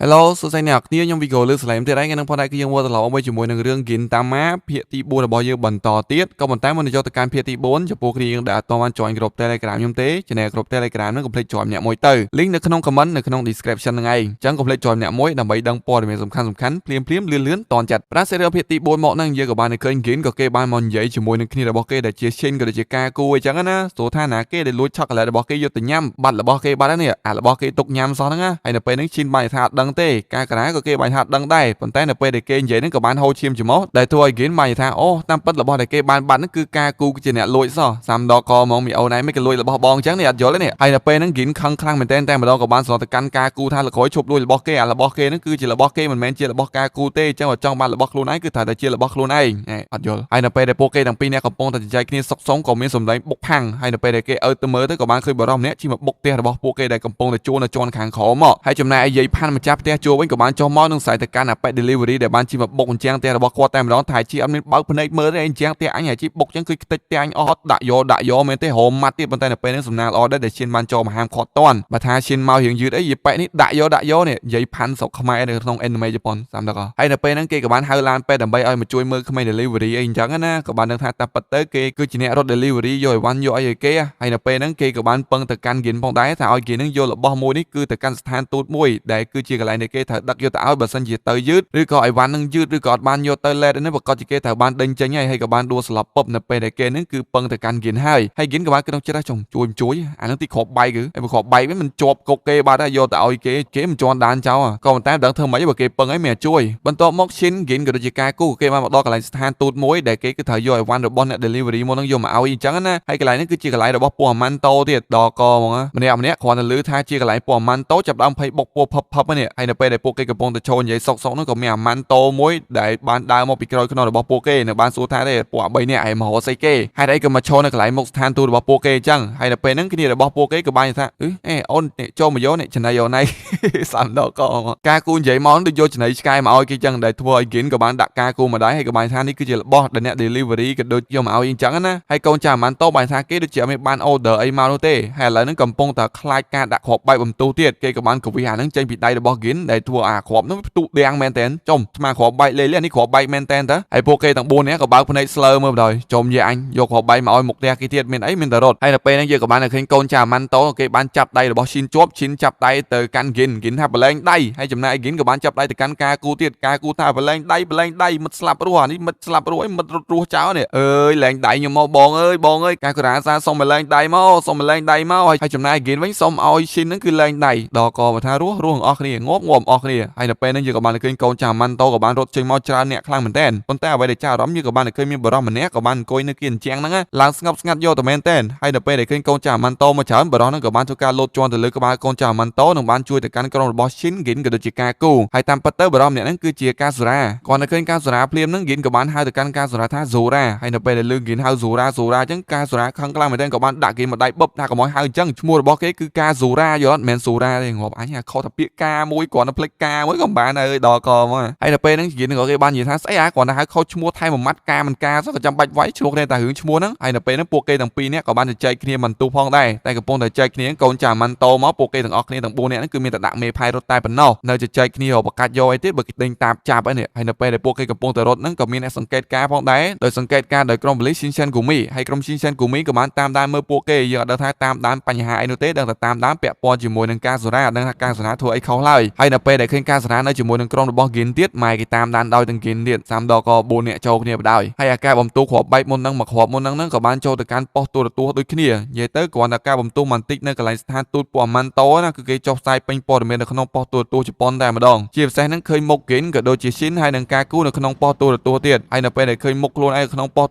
Hello សួស្តីអ្នកនរគ្នាខ្ញុំ Vigo លើសឡេមទៀតហើយថ្ងៃនេះផងដែរគឺយើងមកត្រឡប់មកជាមួយនឹងរឿង Gin Tama ភាគទី4របស់យើងបន្តទៀតក៏ប៉ុន្តែមុននឹងយកទៅកាន់ភាគទី4ចំពោះគ្នាយើងដែលអត់ទាន់បាន join ក្រុម Telegram ខ្ញុំទេ Channel ក្រុម Telegram ហ្នឹងកុំភ្លេច join អ្នកមួយទៅ link នៅក្នុង comment នៅក្នុង description ហ្នឹងឯងអញ្ចឹងកុំភ្លេច join អ្នកមួយដើម្បីដឹងព័ត៌មានសំខាន់ៗភ្លាមៗលឿនៗតន់ចិត្តប្រាសេរីភាគទី4មកហ្នឹងយើងក៏បានឃើញ Gin ក៏គេបានមកនិយាយជាមួយនឹងគ្នារបស់គេដែលជា Shin ក៏ដូចជាការគូអញ្ចឹងណាទោះថាណាគេដែលលួច chocolate របស់គេយកទៅញ៉ាំបាត់របស់គេបាត់ហើយនេះអារបស់គេទុកញ៉ាំសោះហ្នឹងណាហើយនៅពេលហ្នឹង Shin បានថាអត់ដឹងទេការកាក៏គេបានថាដឹងដែរប៉ុន្តែនៅពេលដែលគេនិយាយហ្នឹងក៏បានហូរឈាមច្រមុះដែលធ្វើឲ្យ Gin បានថាអូតាមពិតរបស់ដែលគេបានបាត់ហ្នឹងគឺការគូគឺជាអ្នកលួចសោះសាំដកកមកមីអូនឯងមិនក៏លួចរបស់បងអញ្ចឹងនេះអត់យល់ទេនេះហើយនៅពេលហ្នឹង Gin ខឹងខ្លាំងមែនតើតែម្ដងក៏បានស្លទៅកាន់ការគូថាលក្រោយឈប់លួចរបស់គេអារបស់គេហ្នឹងគឺជារបស់គេមិនមែនជារបស់ការគូទេអញ្ចឹងបើចង់បានរបស់ខ្លួនឯងគឺត្រូវតែជារបស់ខ្លួនឯងអត់យល់ហើយនៅពេលដែលពួកគេទាំងពីរនាក់កំពុងតែជជែកគ្នាសុកសុងក៏មានសម្លេងបុកផាំងហើយនៅពេលដែលគេអើទៅមើលទៅក៏បានឃើញបរិសម្នាក់ជិះមកបុកផ្ទះរបស់ពួកគេដែលកំពុងតែជួលនៅជាន់ខាងក្រោមមកហើយចំណែកឯយាយផាន់ម្ចាស់ផ្ទះជួលវិញក៏បានចុះមកនឹងខ្សែទៅកាន់អាប៉ែ delivery ដែលបានជិះមកបុកអញ្ចឹងផ្ទះរបស់គាត់តែម្ដងថាជីអត់មានបើកភ្នែកមើលទេអញ្ចឹងផ្ទះអញហើយជីបុកអញ្ចឹងគឺខ្ទេចផ្ទះអញអស់ដាក់យកមែនទេរមម៉ាត់ទៀតប៉ុន្តែនៅពេលហ្នឹងសំណាងល្អដែរដែលឈិនបានចូលមកហាមឃាត់តន់បើថាឈិនមករៀងយឺតអីយាយប៉ែនេះដាក់យកនេះយាយផាន់ស្រុកខ្មែរនៅក្នុង anime ជប៉ុនសាមដល់ហើយនៅពេលហ្នឹងគេក៏បានហៅឡានពេទ្យដើម្បីឲ្យមកជួយមើលក្មេង delivery អីអញ្ចឹងណាក៏បានដឹងថាតាមពិតទៅគេគឺជាអ្នករត់ delivery យកអីវ៉ាន់យកអីឲ្យគេហើយនៅពេលហ្នឹងគេក៏បានពឹងទៅកាន់ Gin ផងដែរថាឲ្យគេនឹងយករបស់មួយនេះគឺទៅកាន់ស្ថានទូតមួយដែលគឺជាកន្លែងដែលគេត្រូវដឹកយកទៅឲ្យបើសិនជាទៅយឺតឬក៏អីវ៉ាន់នឹងយឺតឬក៏អត់បានយកទៅ let នេះប្រកាសជាគេត្រូវបានដេញចេញហើយក៏បានដួលស្លាប់ពឹបនៅពេលដែលគេនឹងគឺពឹងទៅកាន់ Gin ហើយ Gin ក៏បានក្នុងចិត្តថាជួយអានឹងទីគ្រាប់បែកគឺឯគ្រាប់បែកវាមិនជាប់គុកគេបាត់ហើយយកទៅឲ្យគេមិនជន់ដានចោលក៏ប៉ុន្តែមិនដឹងធ្វើម៉េចបើគេពឹងឲ្យមិនជួយបន្ទាប់មក Shin Gin ក៏ដូចជាការគូគេបានមកដល់កន្លែងស្ថានទូតមួយដែលគេគឺត្រូវយកអីវ៉ាន់របស់អ្នក delivery មកនឹងយកមកឲ្យអញ្ចឹងណាហើយកន្លែងនេះគឺជាកន្លែងរបស់ពួកអាម៉ាន់តូទៀតដល់កហ្មងម្នាក់គ្រាន់តែឮថាជាកន្លែងពួកអាម៉ាន់តូចាប់ដើមភ័យបុកពោះផឹបនេះហើយនៅពេលដែលពួកគេកំពុងតែឈរនិយាយសុកនោះក៏មានអាម៉ាន់តូមួយដែលបានដើរមកពីក្រោយខ្នងរបស់ពួកគេនៅបានសួរថាទេពួក3នាក់ឯងមករកស្អីគេហេតុអីក៏មកឈរនៅកន្លែងមុខស្ថានទូតរបស់ពួកគេអញ្ចឹងហើយនៅពេលហ្នឹងគ្នារបស់ពួកគេក៏បានថាអូនចូលមកយកនេះចំណៃអូនឯងសាំដល់កការគូនិយាយមកដូចយកចំណៃឆ្កែមកឲ្យគេអញ្ចឹងដែលធ្វើឲ្យ Gin ក៏បានដាក់ការគូមកដែរហើយក៏បានថានេះគឺជារបស់ដែលអ្នក delivery ក៏ដូចយកមកឲ្យអញ្ចឹងណាហើយកូនចាអាម៉ាន់តូបានថាគេដូចជាមិនបាន order អីមកនោះទេហើយឥឡូវហ្នឹងកំពុងតែខ្លាចការដាក់គ្រាប់បែកបន្ទុះទៀតគេក៏បានកវីអាហ្នឹងចេញពីដៃរបស់ Gin ដែលធ្វើអាគ្រាប់ហ្នឹងផ្ទុះដៀងមែនតើចុំស្មាគ្រាប់បែកលេនេះគ្រាប់បែកមែនតើហើយពួកគេទាំង4នាក់ក៏បើកភ្នែកស្លើមើលបណ្ដោយចុំយាយអញយកគ្រាប់បែកមកឲ្យមុខផ្ទះគេទៀតមានអីមានតែរត់ហើយនៅពេលហ្នឹងយើងក៏បានឃើញកូនចាអាម៉ាន់តូគេបានចាប់ដៃរបស់ Shin ជាប់ Shin ចាប់ដៃទៅកាន់ Gin ថាបលែងដៃហើយចំណែក Gin ក៏បានចាប់ដៃទៅកាន់ការគូទៀតការគូថាបលែងដៃមិត្តស្លាប់រស់អានេះមិត្តស្លាប់រស់អីមិត្តរត់រស់ចោលនេះអើយលែងដៃខ្ញុំមកបងអើយការកូរ៉ាសាសុំបលែងដៃមកហើយចំណែក Gin វិញសុំឲ្យ Shin ហ្នឹងគឺលែងដៃដល់ក៏ថារស់អស់គ្នាងាប់អស់គ្នាហើយនៅពេលហ្នឹងយើងក៏បានឃើញកូនចាអាម៉ាន់តូក៏បានរត់ចេញមកច្រើនអ្នកខ្លាំងមែនតើប៉ុន្តែអ្វីដែលចាអារម្មណ៍យើងក៏បានឃើញមានបរិសម្នាក់ក៏បានអង្គុយនៅគៀនជាងហ្នឹងឡើងស្ងប់ស្ងាត់យកតែមែនតើហើយនៅពេលដែលឃើញកូនចាអាម៉ាន់តូមកច្រើនបរិសហ្នឹងក៏បានធ្វើការលោតជាន់ទៅលើក្បាលកូនចាអាម៉ាន់តូនិងបានជួយទៅកាន់ក្រុមរបស់ Shin Gin ក៏ដូចជាការគូហើយតាមពិតទៅបរិសម្នាក់ហ្នឹងគឺជាការសូរ៉ាគាត់នៅឃើញការសូរ៉ាភ្លាមហ្នឹង Gin ក៏បានហៅទៅកាន់ការសូរ៉ាថា Zora ហើយនៅពេលដែលលើ Gin ហៅ Zora អញ្ចឹងការសូរ៉ាខឹងខ្លាំងមែនតើក៏បានដាក់គេមកដៃបឹបថាកុំឲ្យហៅអញ្ចឹងឈ្មោះរបស់គេគឺការ Zora យល់អត់មិនមែន Zora ទេងាប់អញខុសតែពាក្យការមួយគ្រាន់តែភ្លេចការមួយក៏បានហើយដល់កមកហើយនៅពេលហ្នឹង Gin ក៏គេបាននិយាយថាស្អីគ្រាន់តែហៅខុសឈ្មោះថែមមួយម៉ាត់ការមិនការសោះក៏ចាំបាច់វាយឆ្លោះគ្នាតែរឿងឈ្មោះហ្នឹងហើយនៅពេលហ្នឹងពួកគេទាំងពីរនាក់ក៏បានជជែកគ្នាមិនទូផងដែរតែកំពុងតែចែកគ្នាកូនចាម៉ាន់តូមកពួកគេទាំងអស់គ្នាទាំង4នាក់ហ្នឹងគឺមានតែដាក់មេផាយរត់តែប៉ុណ្ណោះនៅជជែកគ្នាបកាច់យកអីទៀតបើគេដេញតាមចាប់ហ្នឹងហើយនៅពេលដែលពួកគេកំពុងតែរត់ហ្នឹងក៏មានអ្នកសង្កេតការផងដែរដោយសង្កេតការដោយក្រុមប៉ូលីស Shinshin Gumi ហើយក្រុម Shinshin Gumi ក៏បានតាមដានមើលពួកគេយើងអត់ដឹងថាតាមដានបញ្ហាអីនោះទេដឹងតែតាមដានពាក់ព័ន្ធជាមួយនឹងការសូរ៉ាអត់ដឹងថាការសូរ៉ាធ្វើអីខុសឡើយហើយនៅពេលដែលឃើញការសូរ៉ានៅជាមួយនឹងក្រុមរបស់ Gin ទៀតម៉ែគេតាមដានដោយទាំង Gin ទៀតសាមដល់ក៏4នាក់ចូលគ្នាបដ ாய் ហើយអាការបំទូគ្រាប់បែកមុនហ្នឹងមកគ្រាប់មុនហ្នឹងក៏បានចូលទៅកាន់ប៉ុស្តិ៍ទូរទស្សន៍ដូចគ្នានិយាយទៅគ្រាន់តែការបំទូបន្តិចនៅកន្លែងស្ថានទូតពួកអាម៉ាន់តូណាគឺគេចុះផ្សាយពេញព័ត៌មាននៅក្នុងប៉ុស្តិ៍ទូរទស្សន៍ជប៉ុនតែម្ដងជាពិសេសហ្នឹងឃើញមុខ Gin ក៏ដូចជា Shin ហើយនឹងការគូនៅក្នុងប៉ុស្តិ៍ទូរទស្សន៍ទៀតហើយនៅពេលដែលឃើញមុខខ្លួនឯងក្នុងប៉ុស្តិ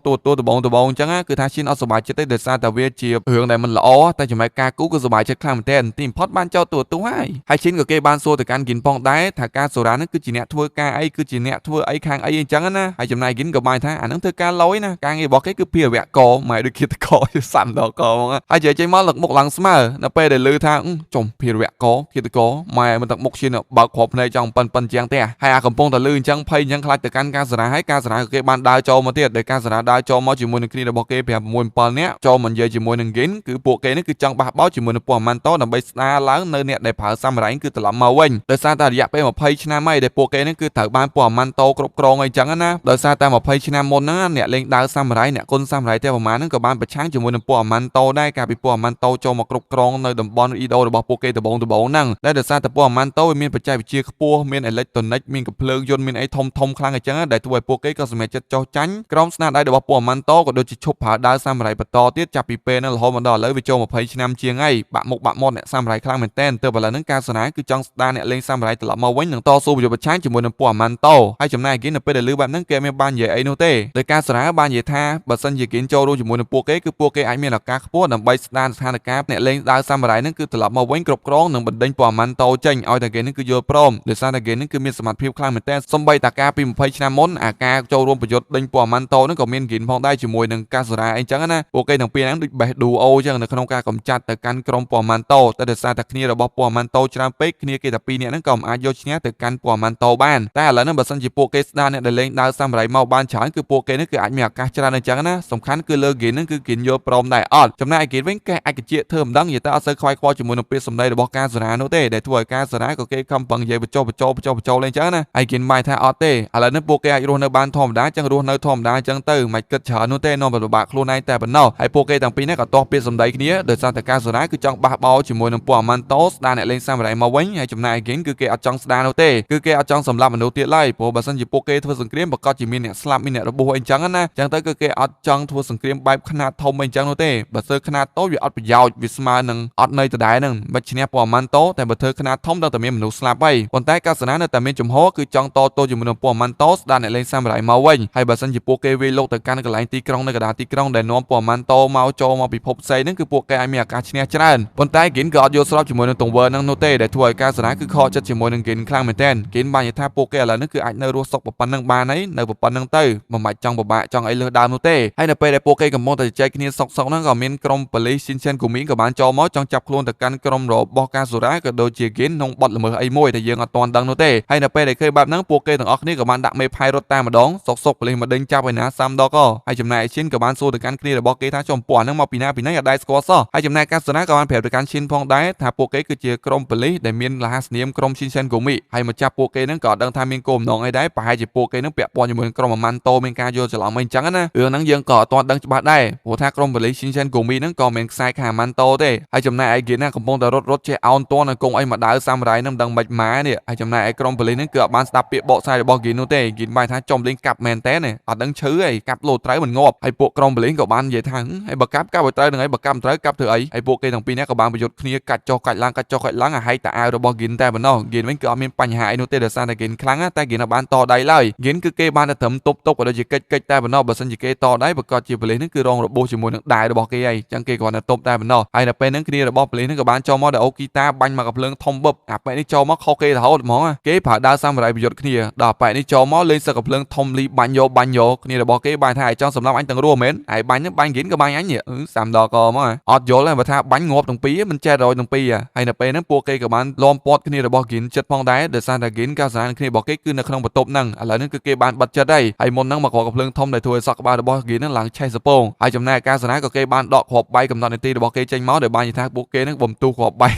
៍ទូរទស្សន៍ដបងអញ្ចឹងគឺថា Shin អត់សប្បាយចិត្តទេដោយសារតែវាជារឿងដែលមិនល្អតែចំណែកការគូគឺសប្បាយចិត្តខ្លាំងមែនទែនទីបំផុតបានចូលទូរទស្សន៍ហើយ Shin ក៏គេបានសួរទៅកាន់ Gin ផងដែរថាការសូរ៉ាហ្នឹងគឺជាអ្នកធ្វើការអីគឺជាអ្នកធ្វើអីខាងអីអញ្ចឹងណាហើយចំណែក Gin ក៏បានថាអាហ្នឹងធ្វើការលយណាការងាររបស់គេគឺភារវៈកម៉ែដូចគិតកសាំដល់កហ្មងហើយចេញមកលឹកមុខឡើងស្មើនៅពេលដែលឮថាចុំភារវៈកគិតកម៉ែមិនទឹកមុខ Shin បើកគ្រាប់ភ្នែកចង់ប៉ិនជាងទេហើយអាកំពុងតែឮអញ្ចឹងភ័យអញ្ចឹងខ្លាចទៅកាន់ការសូរ៉ាហើយការសូរ៉ាក៏គេបានដើរចូលមកទៀតដោយការសូរ៉ាដើរចូលមកជាមួយនឹងគ្នារបស់គេ5 6 7នាក់ចូលមកនិយាយជាមួយនឹង Gin គឺពួកគេនេះគឺចង់បះបោជាមួយនឹងពួកអាម៉ាន់តូដើម្បីស្ដារឡើងនៅអ្នកដែលប្រើសាមរ៉ៃគឺត្រឡប់មកវិញ ដោយសារតែរយៈពេល20ឆ្នាំហើយដែលពួកគេហ្នឹងគឺត្រូវបានពណ៌ម៉ាន់តូគ្រប់គ្រងអីចឹងណាដោយសារតែ20ឆ្នាំមុនហ្នឹងអ្នកលេងដាវសាមរ៉ៃអ្នកគុនសាមរ៉ៃតែប្រមាណហ្នឹងក៏បានប្រឆាំងជាមួយនឹងពណ៌ម៉ាន់តូដែរកាលពីពណ៌ម៉ាន់តូចូលមកគ្រប់គ្រងនៅតំបន់អ៊ីដូរបស់ពួកគេដំបូងហ្នឹងដែលដោយសារតែពណ៌ម៉ាន់តូវាមានបច្ចេកវិទ្យាខ្ពស់មានអេឡិចត្រូនិកមានកំភ្លើងយន្តមានអីធំខ្លាំងអញ្ចឹងដែលធ្វើឲ្យពួកគេក៏សម្រេចចិត្តចោះចាញ់ក្រុមស្នាដៃរបស់ពណ៌ម៉ាន់តូក៏ដូចជាឈប់ប្រើដាវសាមរ៉ៃបន្តទៀតចាប់ពីពេលហ្នឹងរហូតមកដល់ឥឡូវវាចូល20ឆ្នាំជាងហើយបាក់មុខបាក់មាត់អ្នកសាមរ៉ៃខ្លាំងមែនតើទើបឥឡូវហ្នឹងការសនាគឺចង់ស្ដារអ្នកលេងសាមរ៉ៃត្រឡប់មកវិញនឹងតស៊ូប្រយុទ្ធប្រឆាំងជាមួយនឹងពណ៌ម៉ាន់តូហើយចំណែកគេនៅពេលដែលលឺបែបហ្នឹងគេមានបាននិយាយអីនោះទេដោយការសនាបាននិយាយថាបើសិនជាគេចូលរួមជាមួយនឹងពួកគេគឺពួកគេអាចមានឱកាសខ្ពស់ដើម្បីស្ដារស្ថានភាពអ្នកលេងដាវសាមរ៉ៃហ្នឹងគឺត្រឡប់មកវិញគ្រប់គ្រងនិងបណ្ដេញពណ៌ម៉ាន់តូចេញឲ្យតែគេហ្នឹងគឺយល់ព្រមដោយសារតែគេហ្នឹងគឺមានសមត្ថភាពខ្លាំងមែនតើសម្បីតាការពី20ឆ្នាំមុនអាការចូលរួមប្រយុទ្ធដេញពណ៌ម៉ាន់តូហ្នឹងក៏មានហ្គីនផងដែរជាមួយនឹងកាសរ៉ាអីចឹងណាពួកគេទាំងពីរហ្នឹងដូចបេះឌូអូចឹងនៅក្នុងការកម្ចាត់ទៅកាន់ក្រុមពណ៌ម៉ាន់តូតែដោយសារតែគ្នារបស់ពណ៌ម៉ាន់តូច្រើនពេកគ្នាគេតែពីរនាក់ហ្នឹងក៏មិនអាចយកឈ្នះទៅកាន់ពណ៌ម៉ាន់តូបានតែឥឡូវហ្នឹងបើសិនជាពួកគេស្ដារអ្នកដែលលេងដាវសាមរ៉ៃមកបានច្រើនគឺពួកគេហ្នឹងគឺអាចមានឱកាសច្រើនអញ្ចឹងណាសំខាន់គឺលើហ្គីនហ្នឹងគឺហ្គីនយល់ព្រមដែរអត់ចំណែកហ្គីនវិញគេអាចជាធ្វើមិនដឹងនិយាយទៅអត់សូវខ្វាយខ្វល់ជាមួយនឹងពាក្យសម្ដីរបស់ការសរានោះទេដែលធ្វើឲ្យការសរាក៏គេខំប្រឹងនិយាយបញ្ចុះលេងចឹងណាហើយហ្គីនបាយថាអត់ទេឥឡូវនេះពួកគេអាចរស់នៅបានធម្មតាចឹងរស់នៅធម្មតាចឹងទៅមិនគិតច្រើននោះទេនាំពិបាកខ្លួនឯងតែប៉ុណ្ណោះហើយពួកគេទាំងពីរនេះក៏ទាស់ពាក្យសម្ដីគ្នាដោយសារតែការសរាគឺចង់បះបោជាមួយនឹងពណ៌ម៉ាន់តូស្ដារអ្នកលេងសាមរ៉ៃមកវិញហើយចំណែកហ្គីនគឺគេអត់ចង់ស្ដារនោះទេគឺគេអត់ចង់សម្លាប់មនុស្សទៀតឡើយព្រោះបើសិនជាពួកគេធ្វើសង្គ្រាមប្រកាសជាមានអ្នកស្លាប់មានអ្នករបួសអីចឹងណាចឹងទៅគឺគេអត់ចង់ធ្វើសង្គ្រាមបែបខ្នាតធំអីចឹងនោះទេបើធ្វើខ្នាតតូចវាអត់ប្រយោជន៍វាស្មើនឹងអត់នៅដដែលហ្នឹងមិនឈ្នះពណ៌ម៉ាន់តូតែបើធ្វើខ្នាតធំដល់តែមានមនុស្សស្លាប់ហើយប៉ុន្តែកាសនានៅតែមានចំហគឺចង់តទល់ជាមួយនឹងពណ៌ម៉ាន់តូស្ដារអ្នកលេងសាមរ៉ៃមកវិញហើយបើសិនជាពួកគេវាយលោកទៅកាន់កន្លែងទីក្រុងនៅកណ្ដាលទីក្រុងដែលនាំពណ៌ម៉ាន់តូមកចូលមកពិភពផ្សេងហ្នឹងគឺពួកគេអាចមានឱកាសឈ្នះច្រើនប៉ុន្តែហ្គីនក៏អត់យល់ស្របជាមួយនឹងទង្វើហ្នឹងនោះទេដែលធ្វើឲ្យកាសនាគឺខកចិត្តជាមួយនឹងហ្គីនខ្លាំងមែនទែនហ្គីនបាននិយាយថាពួកគេឥឡូវនេះគឺអាចនៅរស់សុខប៉ុណ្ណឹងបានហើយនៅប៉ុណ្ណឹងទៅមិនបាច់ចង់ពិបាកចង់អីលើសដើមនោះទេហើយនៅពេលដែលពួកគេកំពុងតែជជែកគ្នាសុកហ្នឹងក៏មានក្រុមប៉ូលីសស៊ីនសិនគូមីក៏បានចូលមកចង់ចាប់ខ្លួនទៅកាន់ក្រុមរបស់កាសូរ៉ាក៏ដូចជាហ្គីនក្នុងបទល្មើសអីមួយដែលយើងអត់ទាន់ដឹងនោះទេហើយនៅពេលដែលឃើញបែបហ្នឹងពួកគេទាំងអស់គ្នាក៏បានដាក់មេផាយរត់តាមម្ដងសុកប៉ូលីសមកដេញចាប់ឯណាសាំដកហើយចំណែកឈិនក៏បានសួរទៅកាន់គ្នារបស់គេថាចំពោះហ្នឹងមកពីណាអត់ដែរស្គាល់សោះហើយចំណែកកាសូរ៉ាក៏បានប្រាប់ទៅកាន់ឈិនផងដែរថាពួកគេគឺជាក្រុមប៉ូលីសដែលមានរហស្សនាមក្រុមស៊ីនសិនគូមីហើយមកចាប់ពួកគេហ្នឹងក៏អត់ដឹងថាមានគោលបំណងអីដែរប្រហែលជាពួកគេហ្នឹងពាក់ព័ន្ធជាមួយនឹងក្រុមអាម៉ាន់តូមានការយល់ច្រឡំអីចឹងណារឿងហ្នឹងយើងក៏អត់ទាន់ដឹងច្បាស់ដែរព្រោះថាក្រុមប៉ូលីសស៊ីនសិនគូមីហ្នឹងក៏មានខ្សែខាអាម៉ាន់តូទេហើយចំណែកឯហ្គីនណាកំពុងតែរត់ចេះអោនតន់អង្គអីមកដើរសាមរ៉ៃហ្នឹងមិនដឹងមិនម៉ានេះហើយចំណែកឯក្រុមប៉ូលីសហ្នឹងគឺអត់បានស្ដាប់ពាក្យបកស្រាយរបស់ហ្គីននោះទេហ្គីនបាយថាចំលេងកាប់មែនតើអត់ដឹងឈឺអីកាប់លោត្រូវមិនងាប់ហើយពួកក្រុមប៉ូលីសក៏បាននិយាយថាហើយបើកាប់ឲ្យត្រូវនឹងអីបើកាប់មិនត្រូវកាប់ធ្វើអីហើយពួកគេទាំងពីរនាក់ក៏បានប្រយុទ្ធគ្នាកាច់ចុះកាច់ឡើងអាហែកតាអាវរបស់ហ្គីនតែប៉ុណ្ណោះហ្គីនវិញគឺអត់មានបញ្ហាអីនោះទេដោយសារតែហ្គីនខ្លាំងតែហ្គីនអត់បានតដៃឡើយហ្គីនគឺគេបានតែត្រឹមទប់ក៏ដូចជាកិច្ចតែប៉ុណ្ណោះបើសិនជាគេតដៃប្រកាសជាប៉ូលីសហ្នឹងគឺរងរបួសជាមួយនឹងដាវរបស់គេហើយអញ្ចឹងគេគ្រាន់តែទប់តែប៉ុណ្ណោះហើយនៅពេលហ្នឹងគ្នារបស់ប៉ូលីសហ្នឹងក៏បានចូលមកដោយអូគីតាបាញ់មកកាភ្លើងធំបឹបអាប៉ែនេះចូលមកខុសគេរហូតហ្មងគេប្រើដាវសាមរ៉ៃប្រយុទ្ធគ្នាដល់ប៉ែនេះចូលមកលេងសឹកកាភ្លើងធំលីបាញ់យកគ្នារបស់គេបានថាឯងចង់សម្លាប់អញទាំងរួមមែនឯងបាញ់ហ្នឹងបាញ់ហ្គីនក៏បាញ់អញសាំដកមកអត់យល់ទេបើថាបាញ់ងាប់ទាំងពីរមិនចេះរយទាំងពីរហើយនៅពេលហ្នឹងពួកគេក៏បានលំពាត់គ្នារបស់ហ្គីនចិត្តផងដែរដោយសារតែហ្គីនកាសនាគ្នារបស់គេគឺនៅក្នុងបន្ទប់ហ្នឹងឥឡូវនេះគឺគេបានបិទចិត្តហើយមុនហ្នឹងមកក្រកភ្លើងធំដែលធ្វើឲ្យសក់ក្បាលរបស់ហ្គីនហ្នឹងឡើងឆេះសពងហើយចំណែកកាសនាក៏គេបានដកគ្រាប់បាយកំណត់នីតិរបស់គេចេញមកដោយបាននិយាយថាពួកគេហ្នឹងបំទូគ្រាប់បាយ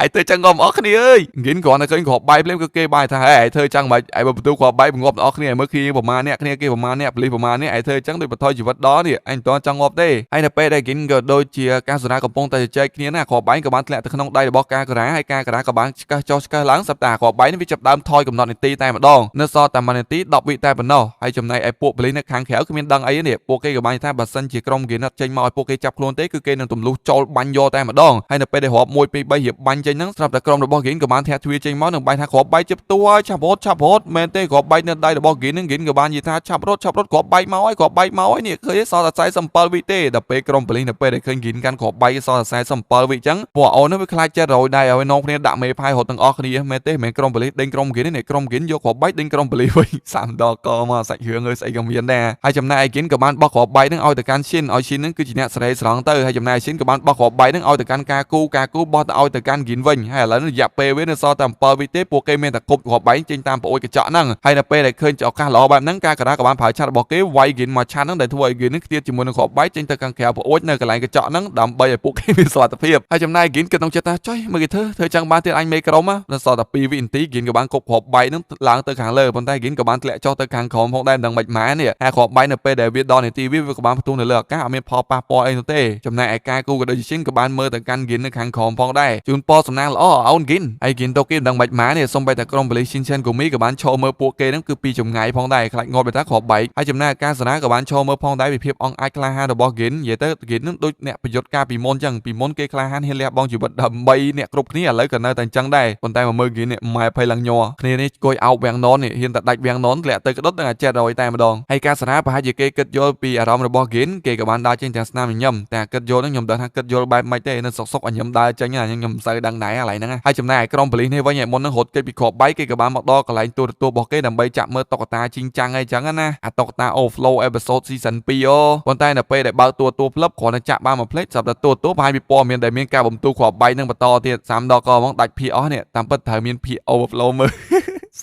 ឯទៅចឹងក៏អស់គ្នាអើយហ្គីនគ្រាន់តែឃើញគ្រាប់បាយភ្លាមគឺគេបាយថាហេឯធ្វើចឹងមិនឯបើបន្ទូគ្រាប់បាយបង្ងាប់ដល់គ្នាមើលគ្នាប្រមាណអ្នកគ្នាគេប្រមាណអ្នកប៉ូលីសប្រមាណអ្នកឯធ្វើចឹងដូចបន្ថយជីវិតដល់នេះអញមិនទាន់ចង់ងាប់ទេហើយនៅពេលដែលហ្គីនក៏ដូចជាកាសនាកំពុងតែជជែកគ្នាណាគ្រាប់បាយក៏បានធ្លាក់ទៅក្នុងដៃរបស់កាការ៉ាហើយកាការ៉ាក៏បានឆ្កឹះចុះឆ្កឹះឡើងសប្តាហ៍គ្រាប់បាយនេះវាចាប់ដើមថយកំណត់នីតិតែម្ដងនៅសល់តែ1នាទី10វិតែប៉ុណ្ណោះហើយចំណែកឯពួកប៉ូលីសនៅខាងក្រៅគឺមានដឹងអីនេះពួកគេក៏បានថាបើសិនជាក្រុមហ្គីនអត់ចេញមកឲ្យពួកគេចាប់ខ្លួនទេគឺគេនឹងទម្លុះចូលបាញ់យកតែម្ដងហើយនៅពេលដែលរាប់1 2 3រៀបបាញ់ចេញហ្នឹងស្រាប់តែក្រុមរបស់ហ្គីនក៏បានធាក់ទ្វារចេញមកនឹងបាយថាគ្រាប់បាយជិបតួហើយឆាប់រត់មែនទេគ្រាប់បាយនៅដៃរបស់ហ្គីនហ្នឹងហ្គីនក៏បាននិយាយថាឆាប់រត់គ្រាប់បាយមកហើយគ្រាប់បាយមកហើយនេះឃើញសល់តែ47វិទេដល់ពេលក្រុមប៉ូលីសនៅពេលដែលឃើញហ្គីនកាន់គ្រាប់បាយសល់តែ47វិអញ្ចឹងពួកអូនហ្នឹងវាខ្លាចចិត្តរយដៃឲ្យនងគ្នាដាក់មេផាយរត់ទាំងអស់គ្នាមែនទេមិនក្រុមប៉ូលីសដេញក្រុមហ្គីននេះក្រុមហ្គីនយកគ្រាប់បាយដេញក្រុមប៉ូលីសវិញសាំដកមកសាច់រឿងអើយស្អីក៏មានដែរហើយចំណែកឯហ្គីនក៏បានបោះគ្រាប់បាយហ្នឹងឲ្យទៅកាន់ឈិនឲ្យឈិនហ្នឹងគឺជាអ្នកសេរីស្រង់ទៅហើយចំណែកឈិនក៏បានបោះគ្រាប់បាយហ្នឹងឲ្យទៅកាន់ការគូបោះទៅឲ្យទៅកាន់ហ្គីនវិញហើយឥឡូវនេះរយៈពេលវានៅសល់តែ7វិទេពួកគេមានតែគប់គ្រាប់បាយចេញតាមប្អូនកញ្ចក់ហ្នឹងហើយនៅពេលដែលឃើញឱកាសល្អបែបហ្នឹងការការ៉ាក៏បានប្រើឆាត់របស់គេវាយហ្គីនមកឆាត់ហ្នឹងដែលធ្វើឲ្យហ្គីនហ្នឹងខ្ទាតជាមួយនឹងគ្រាប់បាយចេញទៅខាងក្រៅប្អូននៅកន្លែងកញ្ចក់ហ្នឹងដើម្បីឲ្យពួកគេមានសុវត្ថិភាពហើយចំណែកហ្គីនគិតក្នុងចិត្តថាចុយមើលគេធ្វើចឹងបានទៀតអញ មេក្រុមនៅសល់តែ2វិនាទីគិនក៏បានគប់គ្រាប់បែកហ្នឹងឡើងទៅខាងលើប៉ុន្តែគិនក៏បានធ្លាក់ចុះទៅខាងក្រោមផងដែរមិនដឹងមិនម៉ានេះហើយគ្រាប់បែកនៅពេលដែលវាដល់នាទីវាក៏បានផ្ទុះនៅលើអាកាសអត់មានផលប៉ះពាល់អីនោះទេចំណែកឯការគូក៏ដូចជាឈិនក៏បានមើលទៅកាន់គិននៅខាងក្រោមផងដែរជូនពរសំណាងល្អអូនគិនហើយគិនទៅគេមិនដឹងមិនម៉ានេះសូម្បីតែក្រុមប៉ូលីសឈិនឆានកូមីក៏បានឈរមើលពួកគេហ្នឹងគឺពីចម្ងាយផងដែរខ្លាចងាប់ទៅថាគ្រាប់បែកហើយចំណែកការសាណាក៏បានឈរមើលផងដែរពីភាពអង់អាចក្លាហានរបស់គិននិយាយទៅគិនហ្នឹងដូចអ្នកប្រយុទ្ធការពីមុនចឹងពីមុនគេក្លាហានហ៊ានលះបង់ជីវិតដើម្បីអ្នកគ្រប់គ្នាឥឡូវក៏នៅតែអញ្ចឹងដែរប៉ុន្តែមកមើលគិននេះម៉ែភ័យឡើងញ័រគ្នានេះគួយអោបវាំងនននេះហ៊ានតែដាច់វាំងននធ្លាក់ទៅក្ដុតនឹងអាច700តែម្ដងហើយការសាណាប្រហែលជាគេគិតយល់ពីអារម្មណ៍របស់គិនគេក៏បានដើរចេញទាំងស្នាមញញឹមតែគិតយល់ហ្នឹងខ្ញុំដឹងថាគិតយល់បែបម៉េចទេនៅសុកញញឹមដើរចេញខ្ញុំមិនសូវដឹងដែរកន្លែងហ្នឹងហើយចំណែកឯក្រុមប៉ូលីសនេះវិញមុននឹងរត់គេចពីគ្រាប់បែកគេក៏បានមកដល់កន្លែងទូរទស្សន៍របស់គេដើម្បីចាក់មើលតុក្កតាជីងចាំងអីចឹងណាអាតុក្កតា Overflow Episode Season 2ប៉ុន្តែនៅពេលដែលបើកទូរទស្សន៍ផ្លឹបគ្រាន់តែចាក់បានមួយផ្លេតសម្រាប់ទូរទស្សន៍ប្រហែលពីព័ត៌មានដែលមានការបំទូគ្រាប់បែកនឹងបន្តទៀត3ដកហ្មងដាច់ភាគអស់នេះតាមពិតត្រូវមានភាគ Overflow មើល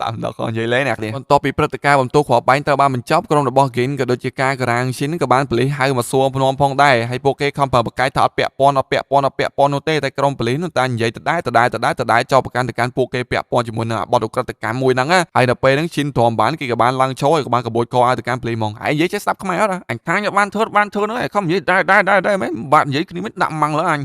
3ដកនិយាយលេងអ្នកនេះបន្ទាប់ពីព្រឹត្តិការណ៍បំទូគ្រាប់បែកត្រូវបានបញ្ចប់ក្រុមរបស់គិនក៏ដូចជាការការាងឈិនក៏បានប៉ូលីសហៅមកសួរភ្នំផងដែរហើយពួកគេខំប្រកែកថាអត់ពាក់ព័ន្ធនោះទេតែក្រុមប៉ូលីសនោះតែនិយាយដដែលចោទប្រកាន់ទៅកាន់ពួកគេពាក់ព័ន្ធជាមួយនឹងបទឧក្រិដ្ឋកម្មមួយហ្នឹងហើយនៅពេលហ្នឹងឈិនទ្រាំបានគេក៏បានឡើងឈរហើយក៏បានកបួចកឲ្យទៅកាន់ប៉ូលីសហ្មងហើយនិយាយចេះស្ដាប់ខ្មែរអត់អញថាញបានធ្វើនោះឯងខំនិយាយដែរមែនបាត់និយាយគ្នាមិនដាក់ម៉ាំងលើអញ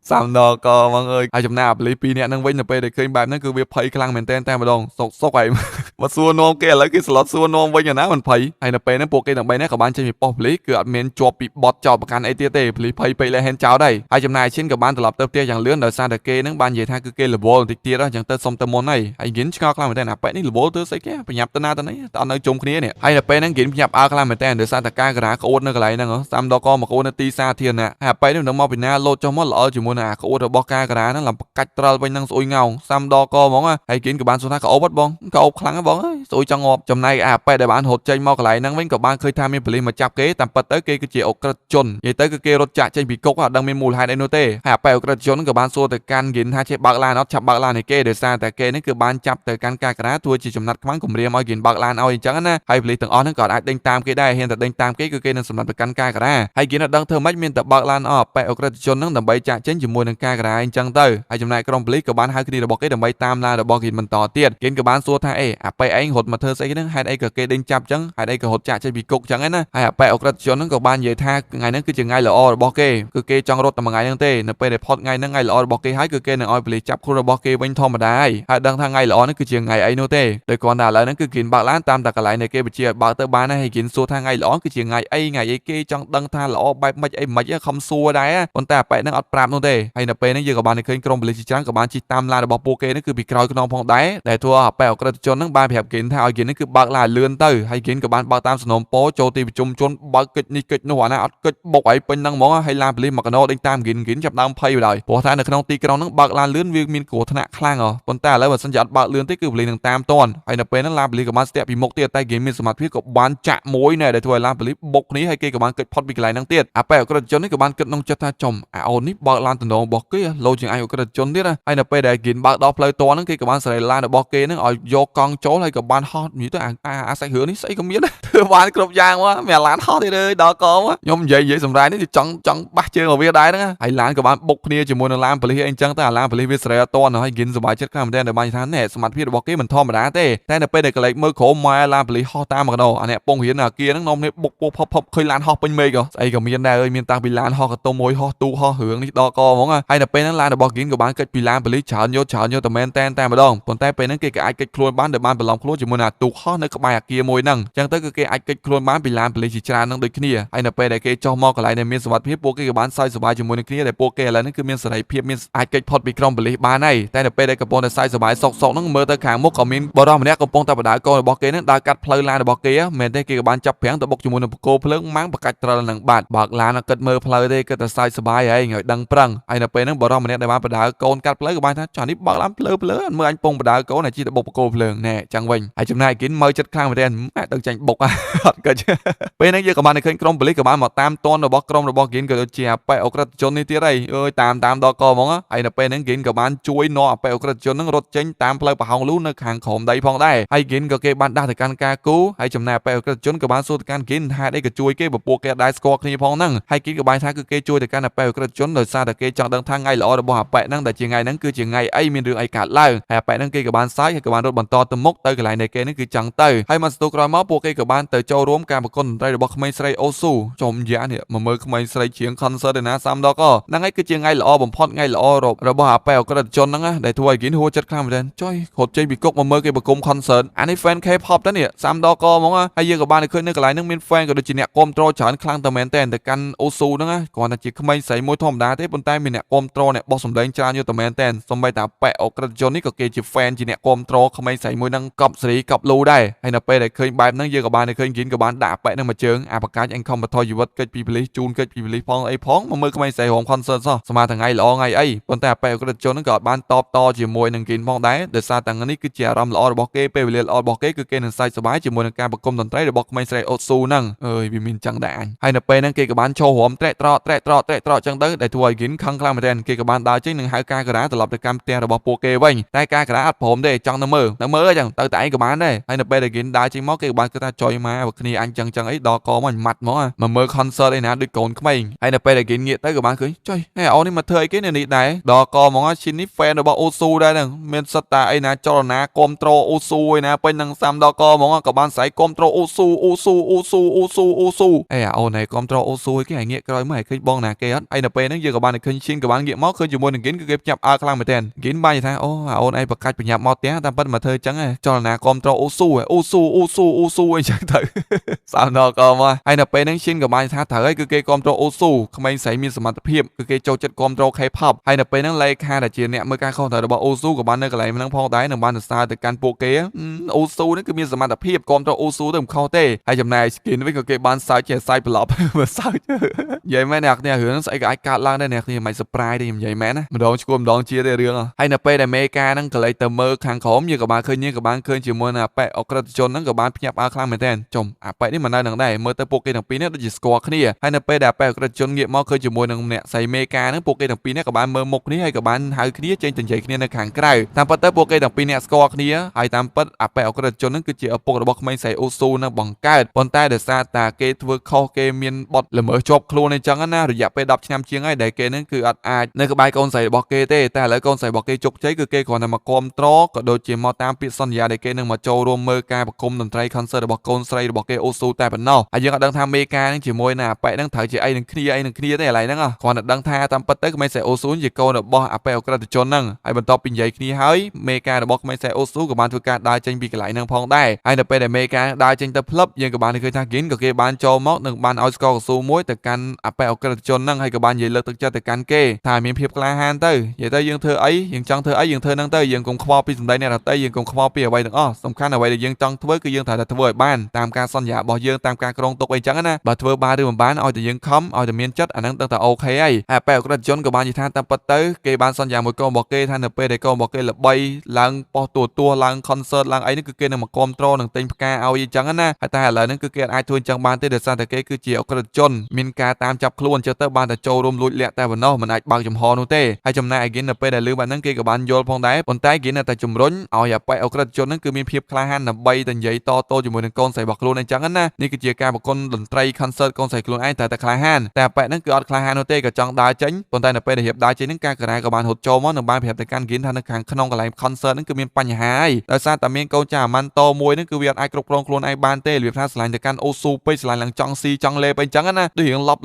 3ដកហ្មងអើយហើយចំណែកប៉ូលីស2នាក់ហ្នឹងវិញនៅពេលដែលឃើញបែបហ្នឹងគឺវាភ័យខ្លាំងមែនទែនតែម្ដងសុកហើយមកសួរនាំគេឥឡូវគេស្លុតសួរនាំវិញណាមិនភ័យហើយនៅពេលហ្នឹងពួកគេទាំង3នាក់ក៏បានចេញពីប៉ុស្តិ៍ប៉ូលីសគឺអត់មានជាប់ពីបទចោទប្រកាន់អីទៀតទេប៉ូលីសភ័យពេកលែហែនចោលដែរហើយចំណែកឈិនក៏បានត្រឡប់ទៅផ្ទះយ៉ាងលឿនដោយសារតែគេហ្នឹងបាននិយាយថាគឺគេរវល់បន្តិចទៀតអញ្ចឹងទៅសុំទៅមុនហើយគិនឆ្ងល់ខ្លាំងមែនទែនអាប៉ែនេះរវល់ទៅស្អីគេប្រញាប់ទៅណាទៅណីតើនៅជុំគ្នានេះហើយនៅពេលហ្នឹងគិនភ្ញាក់ផ្អើលខ្លាំងមែនទែនដោយសារតែការការាក្អួតនៅកន្លែងហ្នឹង3ដកមកក្អួតនៅទីសាធារណៈហើយអាប៉ែនេះនឹងមកពីណាលោតចុះមកល្អជាមួយនឹងអាក្អួតរបស់ការការាហ្នឹងឡើងកាច់ត្រាល់វិញនឹងស្អុយងោង3ដកហ្មងហើយគិនក៏បានសួរថាក្អួតអត់បងក្អួតខ្លាំងហ៎បងអើយស្អុយចង់ងាប់ចំណែកអាប៉ែដែលបានរត់ចេញមកកន្លែងហ្នឹងវិញក៏បានឃើញថាមានប៉ូលីសមកចាប់គេតាមពិតទៅគេគឺជាអុក្រិដ្ឋជននិយាយទៅគឺគេរត់ចាក់ចេញពីគុកអត់ដឹងមានមូលហេតុអីនោះទេហើយអាប៉ែអុក្រិដ្ឋជនក៏បានសួរទៅកាន់គិនថាចេះបើកឡានអត់ចាប់បើកឡានឲ្យគេដោយសារតែគេនេះគឺបានចាប់ទៅកាន់ការការាធ្វើជាចំណាត់ខ្មាំងគំរាមឲ្យគិនបើកឡានឲ្យអញ្ចឹងណាហើយប៉ូលីសទាំងអស់ហ្នឹងក៏អាចដេញតាមគេដែរហ៊ានតែដេញតាមគេគឺគេនឹងសម្លាប់ទៅកាន់ការការាហើយគិនអត់ដឹងធ្វើម៉េចមានតែបើកឡានអស់ប៉ែអុក្រិដ្ឋជនហ្នឹងដើម្បីចាក់ចេញជាមួយនឹងការការាអញ្ចឹងទៅហើយចំណែកក្រុមប៉ូលីសក៏បានហៅគ្នារបស់គេដើម្បីតាមឡានរបស់គិនបន្តទៀតគិនក៏បានសួរថាអាប៉ែឯងរត់មកធ្វើស្អីហ្នឹងហេតុអីក៏គេដេញចាប់អញ្ចឹងហេតុអីក៏រត់ចាក់ចេញពីគុកអញ្ចឹងណាហើយអាប៉ែអុក្រិដ្ឋជនហ្នឹងក៏បាននិយាយថាថ្ងៃហ្នឹងគឺជាថ្ងៃល្អរបស់គេគឺគេចង់រត់តែមួយថ្ងៃហ្នឹងទេនៅពេលដែលផុតថ្ងៃហ្នឹងថ្ងៃល្អរបស់គេហើយគឺគេនឹងឲ្យប៉ូលីសចាប់ខ្លួនរបស់គេវិញធម្មតាហើយដឹងថាថ្ងៃល្អហ្នឹងគឺជាថ្ងៃអីនោះទេដោយគ្រាន់តែឥឡូវហ្នឹងគឺគិនបើកឡានតាមតែកន្លែងដែលគេបញ្ជាឲ្យបើកទៅបានហើយគិនសួរថាថ្ងៃល្អគឺជាថ្ងៃអីគេចង់ដឹងថាល្អបែបម៉េចអីមិនខំសួរដែរប៉ុន្តែអាប៉ែហ្នឹងអត់ប្រាប់នោះទេហើយនៅពេលហ្នឹងយើងក៏បានឃើញក្រុមប៉ូលីសជាច្រើនក៏បានជិះតាមឡានរបស់ពួកគេហ្នឹងគឺពីក្រោយខ្នងផងដែរដែលធ្វើឲ្យអាប៉ែអុក្រិដ្ឋជនហ្នឹងបានប្រាប់គិនថាឲ្យគិនហ្នឹងគឺបើកឡានលឿនទៅហើយគិនក៏បានបើកតាមសំណុំពរចូលទីប្រជុំជនបើកកិច្ចនេះកិច្ចនោះអាណាអត់កិច្ចបុកឲ្យពេញហ្នឹងហ្មងហើយឡានប៉ូលីសមកកណោដេញតាមគិនចាប់ដើមភ័យបណ្ដោយព្រោះថានៅក្នុងទីក្រុងហ្នឹងបើកឡានលឿនវាមានគ្រោះថ្នាក់ខ្លាំងប៉ុន្តែឥឡូវបើសិនជាអត់បើកលឿនទេគឺប៉ូលីសនឹងតាមទាន់ហើយនៅពេលហ្នឹងឡានប៉ូលីសក៏បានស្ទាក់ពីមុខទៀតតែគេមានសមត្ថភាពក៏បានចាក់មួយណែដែលធ្វើឲ្យឡានប៉ូលីសបុកគ្នាហើយគេក៏បានកិច្ចផុតពីកន្លែងហ្នឹងទៀតអាប៉ែអក្រិតជននេះក៏បានគិតក្នុងចិត្តថាចំអាអូននេះបើកឡានតំណងរបស់គេលោជាងឯងអក្រិតជនទៀតហើយនៅពេលដែលគិនបើកដល់ផ្លូវតហ្នឹងគេក៏បានសេរីឡានរបស់គេហ្នឹងឲ្យយកកង់ចូលហើយក៏បានហោះនិយាយទៅអាសាច់រឿងនេះស្អីក៏មានធ្វើបានគ្រប់យ៉ាងមកមានឡានហោះទៀតដល់កងខ្ញុំនិយាយសម្រាប់នេះចង់បាសជើងមកវាដែរហ្នឹងហើយឡានក៏បានបុកគ្នាជាមួយនឹងឡានប៉ូលីសអីចឹងតែអាឡានប៉ូលីសវាសេរីអត់តន់ហើយគិនសុបាយចិត្តខ្លាំងមែនទែនដែលបានថាណែសមត្ថភាពរបស់គេមិនធម្មតាទេតែនៅពេលដែលកលេចមើលក្រោមម៉ែឡានប៉ូលីសហោះតាមមកដោអាអ្នកពងរៀនអាគារហ្នឹងនាំគ្នាបុកពោផប់ឃើញឡានហោះពេញមេឃស្អីក៏មានដែរអើយមានតាំងពីឡានហោះកតុំមួយហោះទូហោះរឿងនេះដល់កហ្មងហើយនៅពេលហ្នឹងឡានរបស់គិនក៏បានកិច្ចពីឡានប៉ូលីសច្រើនយកតែមែនតែនតែម្ដងប៉ុន្តែពេលហ្នឹងគេក៏អាចកិច្ចខ្លួនបានដោយបានបន្លំខ្លួនជាមួយនឹងទូហោះនៅក្បែរអាគារមួយហ្នឹងចឹងទៅគឺគេអាចកិច្ចខ្លួនបានពីឡានប៉ូលីសជាច្រើនហ្នឹងដូចគ្នាហើយនៅពេលដែលគេចុះមកកន្លែងដែលមានសុវត្ថិភាពពួកគេក៏បានសើចសប្បាយជាមួយនឹងគ្នាដែលពួកគេឥឡូវហ្នឹងគឺមានសេរីភាពមានអាចកិច្ចផុតពីក្រុមប៉ូលីសបានហើយតែនៅពេលដែលកំពុងតែសើចសប្បាយសុកហ្នឹងមើលទៅខាងមុខក៏មានបរិសម្នាក់កំពុងតែបដៅកូនរបស់គេហ្នឹងដើរកាត់ផ្លូវឡានរបស់គេមែនទេគេក៏បានចាប់ប្រាំងទៅបុកជាមួយនឹងបកគោភ្លើងម៉ាំងបកាច់ត្រិលនឹងបាត់បើកឡានគិតមើលផ្លូវទេគិតតែសើចសប្បាយហើយឲ្យដឹងប្រឹងហើយនៅពេលហ្នឹងបរិសម្នាក់ដែលបានបដៅកូនកាត់ផ្លូវក៏បានថាចានេះបើកឡានភ្លើអត់មើលអញពងបដៅកូនឲ្យជិះទៅបុកបកគោភ្លើងណែ ចឹងវិញហើយចំណាយគិនមើលចិត្តខ្លាំងមែនទែនដឹងចាញ់បុកអត់កិច្ចពេលហ្នឹងយើងក៏បានឃើញក្រុមប៉ូលីសក៏បានមកតាមទាន់របស់ក្រុមរបស់គិនក៏ដូចជាអបិអក្រិតជននេះទៀតហើយអើយតាមដល់កហ្មងហើយនៅពេលហ្នឹងគិនក៏បានជួយនាំអបិអក្រិតជនហ្នឹងរត់ចេញតាមផ្លូវប្រហោងលូនៅខាងក្រោមដីផងដែរហើយគិនក៏គេបានដាស់ទៅកាន់ការគូហើយចំណាយអបិអក្រិតជនក៏បានសួរទៅកាន់គិនថាអីក៏ជួយគេពពួកគេដែរស្គាល់គ្នាផងហ្នឹងហើយគិនក៏បានថាគឺគេជួយទៅកាន់អបិអក្រិតជនដោយសារតែគេចង់ដឹងថាថ្ងៃល្អរបស់អបិហ្នឹងដែលជាថ្ងៃហ្នឹងគឺជាថ្ងៃអីមានរឿងអីកើតឡើងហើយអបិហ្នឹងគេក៏បានសើចហើយក៏បានរត់បន្តទៅមុខទៅកន្លែងនៃគេហ្នឹងគឺចឹងទៅហើយមកស្ទុះក្រោយមកពួកគេក៏បានទៅចូលរួមការប្រគំតន្ត្រីរបស់ក្មេងស្រីអូស៊ូចំយ៉ានេះមកមើលក្មេងស្រីជាង concert ឯណាសាំដកហ្នឹងហើយគឺជាថ្ងៃល្អបំផុតថ្ងៃល្អរបស់អបិអក្រិតជនហ្នឹងដែលធ្វើឲ្យគិនហួចចិត្តខ្លាំងមែនទែនចុយគាត់ចេញពីគុកមកមើលគេប្រគំ concert អានេះ fan K-pop ទៅនេះសាំដកហ្មងហើយយើងក៏បានឃើញនៅកន្លែងហ្នឹងមាន fan ក៏ដូចជាអ្នកគាំទ្រច្រើនខ្លាំងតែមែនទែនទៅកាន់អូស៊ូហ្នឹងគ្រាន់តែជាក្មេងស្រីមួយធម្មតាទេប៉ុន្តែមានអ្នកគាំទ្រអ្នកបោះសម្លេងច្រើនយល់តែមែនទែនសូម្បីតែអបិអក្រិតជននេះក៏គេជា fan ជាអ្នកគាំទ្រក្មេងស្រីមួយហ្នឹងកប់សេរីកប់លូដែរហើយនៅពេលដែលឃើញបែបហ្នឹងយើងក៏បានឃើញគិនក៏បានដាក់អបិហ្នឹងមួយជើងអាបកាច់អញខំបថយជីវិតកិច្ចពីប៉ូលីសជូនកិច្ចពីប៉ូលីសផងអីផងមកមើលក្មេងស្រីរោម concert សោះស្មាថ្ងៃល្អថ្ងៃអីប៉ុន្តែអបិអក្រិតជនហ្នឹងក៏អត់បានតបតជាមួយនឹងគិនផងដែរដោយសារតែនេះគឺជាអារម្មណ៍ល្អរបស់គេពេលវេលាល្អរបស់គេគឺគេនឹងសើចសប្បាយជាមួយនឹងការប្រគំតន្ត្រីរបស់ក្មេងស្រីអូស៊ូហ្នឹងអើយវាមានចឹងដែរអញហើយនៅពេលហ្នឹងគេក៏បានឈររំត្រែកត្រកចឹងទៅដែលធ្វើឲ្យគិនខឹងខ្លាំងមែនទែនគេក៏បានដើរចេញនឹងហៅការការាត្រឡប់ទៅកាន់ផ្ទះរបស់ពួកគេវិញតែការការាអត់ព្រមទេចង់ទៅមើលអញ្ចឹងទៅតែឯងក៏បានដែរហើយនៅពេលដែលគិនដើរចេញមកគេក៏បានគិតថាចុយមកគ្នាអញចឹងអីដល់កមកម៉ាត់មកមើល concert ឯណាដូចកូនក្មេងហើយនៅពេលដែលគិនងាកទៅក៏បានឃើញចុយហេអូននេះមកធ្វើអីគេនៅនេះដែរដល់កមកឈិននេះ fan របស់អូស៊ូដែរហ្នឹងមានសិតតាអីណាចលនាគ្រប់ត្រូលអូស៊ូឯណាពេញនឹងសាំដល់កមកក៏បានស្រែកគ្រប់ត្រូលអូស៊ូអេអូនឯងគ្រប់ត្រូលអូស៊ូគេឲ្យងាកក្រោយមកឲ្យឃើញបងណាគេអត់ហើយនៅពេលហ្នឹងយើងក៏បានឃើញឈិនក៏បានងាកមកឃើញជាមួយនឹងគិនគឺគេផ្ញើអើខ្លាំងមែនទែនគិនបាននិយាយថាអូអូនឯងប្រកាច់បញ្ញាប់មកផ្ទះតាមពិតមកធ្វើចឹងចលនាគ្រប់ត្រូលអូស៊ូអីចឹងទៅសាំដល់កមកហើយនៅពេលហ្នឹងឈិនក៏បានថាត្រូវហើយគឺគេគ្រប់ត្រូលអូស៊ូក្មេងស្រីមានសមត្ថភាពគឺគេចូលចិត្តគ្រប់ត្រូល K-pop ហើយនៅពេលហ្នឹងលេខាដែលជាអ្នកមើលការខុសត្រូវរបស់អូស៊ូក៏បាននៅកន្លែងហ្នឹងផងដែរនឹងបានសរសើរទៅកាន់ពួកគេអូស៊ូនេះគឺមានសមត្ថភាពគ្រប់ត្រូលអូស៊ូទៅមិនខុសទេហើយចំណែកស្គីនវិញក៏គេបានសើចជាសាយប្រឡប់មើលសើចនិយាយមែនអ្នកគ្នារឿងស្អីក៏អាចកើតឡើងដែរអ្នកគ្នាមិន surprise ទេនិយាយមែនណាម្ដងឈួម្ដងជាទេរឿងហើយនៅពេលដែលមេការហ្នឹងក៏លេចទៅមើលខាងក្រោមយើងក៏បានឃើញជាមួយនឹងអបិអក្រិតជនហ្នឹងក៏បានភ្ញាក់ផ្អើលខ្លាំងមែនទែនចំអបិនេះមិននៅនឹងដែរមើលទៅពួកគេទាំងពីរនេះដូចជាស្គាល់គ្នាហើយនៅពេលដែលអបិអក្រិតជនងាកមកឃើញជាមួយនឹងអ្នកស្រីមេការហ្នឹងពួកគេទាំងពីរនេះក៏បានមើលមុខគ្នាហើយក៏បានហៅគ្នាចេញទៅនិយាយគ្នានៅខាងក្រៅតាមពិតទៅពួកគេទាំងពីរអ្នកស្គាល់គ្នាហើយតាមពិតអបិអក្រិតជនហ្នឹងគឺជាឪពុករបស់ក្មេងស្រីអូស៊ូនៅបង្កើតប៉ុន្តែដោយសារតែគេធ្វើខុសគេមានបទល្មើសជាប់ខ្លួនអញ្ចឹងណារយៈពេល10ឆ្នាំជាងហើយដែលគេហ្នឹងគឺអត់អាចនៅក្បែរកូនស្រីរបស់គេទេតែឥឡូវកូនស្រីរបស់គេជោគជ័យគឺគេគ្រាន់តែមកគាំទ្រក៏ដូចជាមកតាមពាក្យសន្យាដែលគេនឹងមកចូលរួមមើលការប្រគំតន្ត្រី concert របស់កូនស្រីរបស់គេអូស៊ូតែប៉ុណ្ណោះហើយយើងអត់ដឹងថាមេការហ្នឹងជាមួយណាអបិហ្នឹងត្រូវជាអីនឹងគ្នាទេឥឡូវហ្នឹងគ្រាន់តែដឹងថាតាមពិតទៅក្មេងស្រីអូស៊ូជាកូនរបស់អបិអក្រិតជនហ្នឹងហើយបន្ទាប់ពីនិយាយគ្នាហើយមេការរបស់ក្មេងស្រីអូស៊ូក៏បានធ្វើការដើរចេញពីកន្លែងហ្នឹងផងដែរហើយនៅពេលដែលមេការដើរចេញទៅផ្លឹបយើងក៏បានឃើញថាគិនក៏គេបានចូលមកនឹងបានឲ្យស្គរកស៊ូមួយទៅកាន់អបិអក្រិតជនហ្នឹងហើយក៏បាននិយាយលើកទឹកចិត្តទៅកាន់គេថាមានភាពក្លាហានទៅនិយាយទៅយើងធ្វើអីយើងចង់ធ្វើអីយើងធ្វើហ្នឹងទៅយើងកុំខ្វល់ពីសម្ដីអ្នកដទៃយើងកុំខ្វល់ពីអ្វីទាំងអស់សំខាន់អ្វីដែលយើងចង់ធ្វើគឺយើងត្រូវតែធ្វើឲ្យបានតាមការសន្យារបស់យើងតាមការក្រងទុកអីចឹងណាបើធ្វើបានឬមិនបានឲ្យតែយើងខំឲ្យតែមានចិត្តអាហ្នឹងដឹងតែអូខេហើយអបិអក្រិតជនក៏បាននិយាយថាតាមពិតទៅគេបានសន្យាមួយកូនរបស់គេថានៅពេលដែលកូនរបស់គេល្បីឡើងប៉ុស្តិ៍ទួឡើង concert ឡើងអីហ្នឹងគឺគេនឹងមកគ្រប់ត្រូលនឹងទិញផ្កាឲ្យអញ្ចឹងណាហើយតែឥឡូវហ្នឹងគឺគេអាចធ្វើអញ្ចឹងបានទេដោយសារតែគេគឺជាអក្រិតជនមានការតាមចាប់ខ្លួនចឹងទៅបានតែចូលរួមលួចលាក់តែប៉ុណ្ណោះមិនអាចបើកចំហនោះទេហើយចំណែកឯគិននៅពេលដែលលឺបែបហ្នឹងគេក៏បានយល់ផងដែរប៉ុន្តែគិននៅតែជំរុញឲ្យអបិអក្រិតជនហ្នឹងគឺមានភាពក្លាហានដើម្បីតែនិយាយតជាមួយនឹងកូនស្រីរបស់ខ្លួនអញ្ចឹងណានេះគឺជាការប្រគំតន្ត្រី concert កូនស្រីខ្លួនឯងតែក្លាហានតែអបិហ្នឹងគឺអត់ក្លាហាននោះទេក៏ចង់ដើរចេញប៉ុន្តែនៅពេលដែលរៀបដើរចេញហ្នឹងការការាក៏បានហត់ចូលមកនឹងបានប្រាប់ទៅកាន់គិនថានៅខាងក្នុងកន្លែង concert ហ្នឹងគឺមានបញ្ហាហើយដោយសារតែមានកូនចាស់អាម៉ាន់តមួយហ្នឹងគឺវាអត់អាចគ្រប់គ្រងខ្លួនឯងបានទេរបៀបថាឆ្លាញ់ទៅកាន់អូស៊ូពេកឆ្លាញ់ឡើងចង់ស៊ីចង់លេបអីចឹងណាដូចរៀងឡប់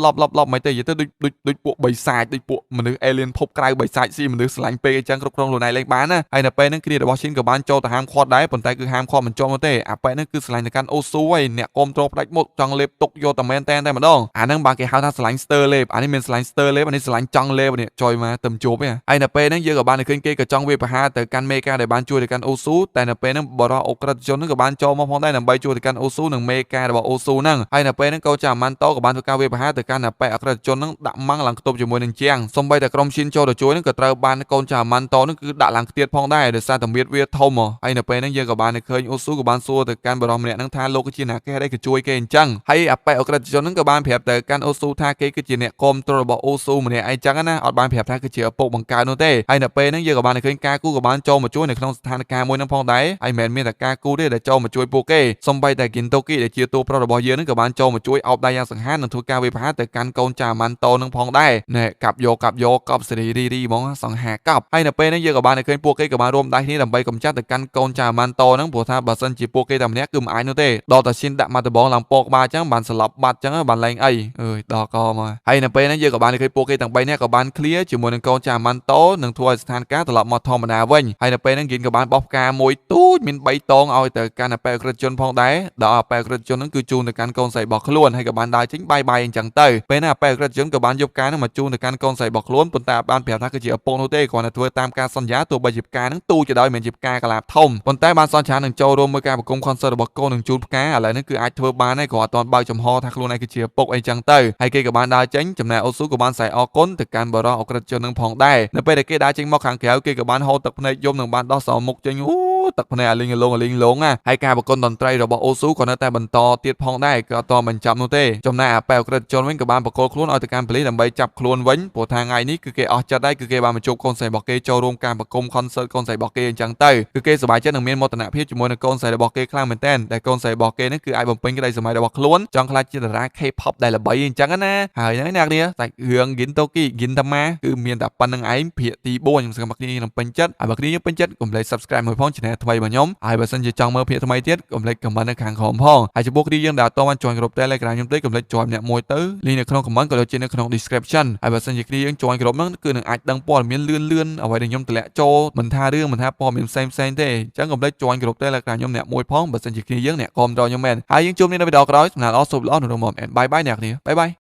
មិនទេនិយាយទៅដូចពួកបិសាចដូចពួកមនុស្ស alien ភពក្រៅបិសាចស៊ីមនុស្សឆ្លាញ់ពេកអីចឹងគ្រប់គ្រងខ្លួនឯងលេងបានណាហើយនៅពេលហ្នឹងគ្នារបស់ឈិនក៏បានចូលទៅហាមឃាត់ដែរប៉ុន្តែគឺហាមឃាត់មិនជាប់នោះទេអាប៉ែហ្នឹងគឺឆ្លាញ់ទៅកាន់អូស៊ូហើយអ្នកគាំទ្រផ្ដាច់មុខចង់លេបទុកយកតែមែនតែម្ដងអាហ្នឹងបាទគេហៅថាឆ្លាញ់ស្ទើលេបអានេះមានឆ្លាញ់ស្ទើលេបអានេះឆ្លាញ់ចង់លេបនេះចុយមកទៅជួបហ្នឹងហើយនៅពេលហ្នឹងយើងក៏បានឃើញគេក៏ចង់វាប្រហារទៅកាន់មេការដែលបានជួយទៅកាន់អូស៊ូតែនៅពេលហ្នឹងបរិសុទ្ធអក្រិតជនហ្នឹងក៏បានចូលមកផងដែរដើម្បីជួយទៅកាន់អូស៊ូនិងមេការរបស់អូស៊ូហ្នឹងហើយនៅពេលហ្នឹងកូនចាម៉ាន់តូក៏បានធ្វើការវាប្រហារទៅកាន់អាប៉ែអក្រិតជនហ្នឹងដាក់ម៉ាំងឡើងខ្ទប់ជាមួយនឹងជាងសូម្បីតែក្រុមឈិនចូលទៅជួយហ្នឹងក៏ត្រូវបានកូនចាម៉ាន់តូហ្នឹងគឺដាក់ឡើងខ្ទាតផងដែរដោយសារតែមៀតវាធំហើយនៅពេល ពេលហ្នឹងយើងក៏បានឃើញអូស៊ូក៏បានសួរទៅកាន់បរិសម្នាក់ហ្នឹងថាលោកគឺជាអ្នកគេដែលជួយគេអញ្ចឹងហើយអបិអក្រិតជនហ្នឹងក៏បានប្រាប់ទៅកាន់អូស៊ូថាគេគឺជាអ្នកគាំទ្ររបស់អូស៊ូម្នាក់អីចឹងណាអត់បានប្រាប់ថាគឺជាឪពុកបង្កើតនោះទេហើយនៅពេលហ្នឹងយើងក៏បានឃើញការគូក៏បានចូលមកជួយនៅក្នុងស្ថានភាពមួយហ្នឹងផងដែរហើយមិនមែនមានតែការគូទេដែលចូលមកជួយពួកគេសំបីតែគិនតូគីដែលជាតួប្រុសរបស់យើងហ្នឹងក៏បានចូលមកជួយអោបដៃយ៉ាងសង្ហានិងធ្វើការវិភាគទៅកាន់កូនចាម៉ាន់តូហ្នឹងផងដែរណែកាប់យកកប់សេរីរីហ្មងសង្ហាកប់ហើយនៅពេលហ្នឹងយើងក៏បានឃើញពួកគេក៏បានរួមដៃគ្នាដើម្បីកម្ចាត់ទៅកាន់កូនចាម៉ាន់តូហ្នឹងព្រោះថាបើសិនជាពួកគេតែម្នាក់គឺមិនអាចនោះទេដល់តែឈិនដាក់មកដបងឡើងពកក្បាលអញ្ចឹងបានស្លាប់បាត់អញ្ចឹងបានលែងអីអើយដល់កមកហើយនៅពេលហ្នឹងយើងក៏បានឃើញពួកគេទាំង3នាក់ក៏បានឃ្លាជាមួយនឹងកូនចាម៉ាន់តូនិងធ្វើឲ្យស្ថានភាពត្រឡប់មកធម្មតាវិញហើយនៅពេលហ្នឹងគិនក៏បានបោះផ្កាមួយទូចមាន3តងឲ្យទៅកាន់អបិអក្រិតជនផងដែរដល់អបិអក្រិតជនហ្នឹងគឺជូនទៅកាន់កូនស្រីរបស់ខ្លួនហើយក៏បានដើរចេញបាយអញ្ចឹងទៅពេលណាអបិអក្រិតជនក៏បានយកផ្កាហ្នឹងមកជូនទៅកាន់កូនស្រីរបស់ខ្លួនប៉ុន្តែបានប្រាប់ថាគឺជាឪពុកនោះទេគ្រាន់តែធ្វើតាមការសន្យាទោះបីជាផ្កាហ្នឹងទូចទៅដោយមិនជាផ្កាកលាបធំប៉ុន្តែបានសន្យានឹងចូលរួមមួយការប្រគំ concert របស់កូននឹងជូនផ្កាឥឡូវនេះគឺអាចធ្វើបានហើយគ្រាន់តែអត់បើកចំហថាខ្លួនឯងគឺជាឪពុកអីចឹងទៅហើយគេក៏បានដើរចេញចំណែកអូស៊ូក៏បានស្រែកអរគុណទៅកាន់បរិសុទ្ធអក្រិតជននឹងផងដែរនៅពេលដែលគេដើរចេញមកខាងក្រៅគេក៏បានហូរទឹកភ្នែកយំនឹងបានដោះសោមុខចេញអូទឹកភ្នែកអាលីងឡងណាហើយការប្រគំតន្ត្រីរបស់អូស៊ូក៏នៅតែបន្តទៀតផងដែរក៏អត់តមិនចាប់នោះទេចំណែកអបិអក្រិតជនវិញក៏បានបកគោខ្លួនឲ្យទៅកាន់ប៉ូលីសដើម្បីចាប់ខ្លួនវិញព្រោះថាថ្ងៃនេះគឺគេអស់ចិត្តហើយគឺគេបានមកជួបកូនស្រីរបស់គេចូលរួមការប្រគំ concert កូនស្រីរបស់គេអញ្ចឹងទៅគឺគេសប្បាយចិត្តនឹងមានមោទនភាពជាមួយនឹងកូនស្រីរបស់គេខ្លាំងមែនទែនដែលកូនស្រីរបស់គេនេះគឺអាចបំពេញក្តីសម័យរបស់ខ្លួនចង់ខ្លាចជាតារា K-pop ដែលល្បីអញ្ចឹងណាហើយហ្នឹងអ្នកនាងសាច់រឿង Gintoki Gintama គឺមានតែប៉ុណ្្នឹងឯងភាគទី4ខ្ញុំសង្ឃឹមថាអ្នកនាងពេញចិត្តហើយបើអ្នកនាងពេញចិត្តកុំភ្លេច subscribe មួយផង channel ថ្មីរបស់ខ្ញុំហើយបើសិនជាចង់មើលភាគថ្មីទៀតកុំភ្លេច comment នៅខាងក្រោមផងហើយចំពោះគ្រាយើងដែលអត់ទាន់បាន join ក្រុម Telegram ខ្ញុំទេកុំភ្លេច join ម្នាក់មួយទៅ link នៅក្នុង comment ក៏ដូចជានៅក្នុង description ហើយបើសិនជាគ្រាយើង join ក្រុមហ្នឹងគឺនឹងអាចដឹងព័ត៌មានលឿនអ្វីដែលខ្ញុំតម្លាក់ចូលមិនថារឿងមិនថាព័ត៌មានផ្សេងទេអញ្ចឹងកុំភ្លេច join ក្រុម Telegram ខ្ញុំអ្នកមួយផងបើសិនជាគ្រាយើងអ្នកគាំទ្រខ្ញុំមែនហើយយើងជួបគ្នានៅវីដេអូក្រោយសម្រាប់អរសូមល្អនៅរងមកបាយអ្នកគ្នាបាយ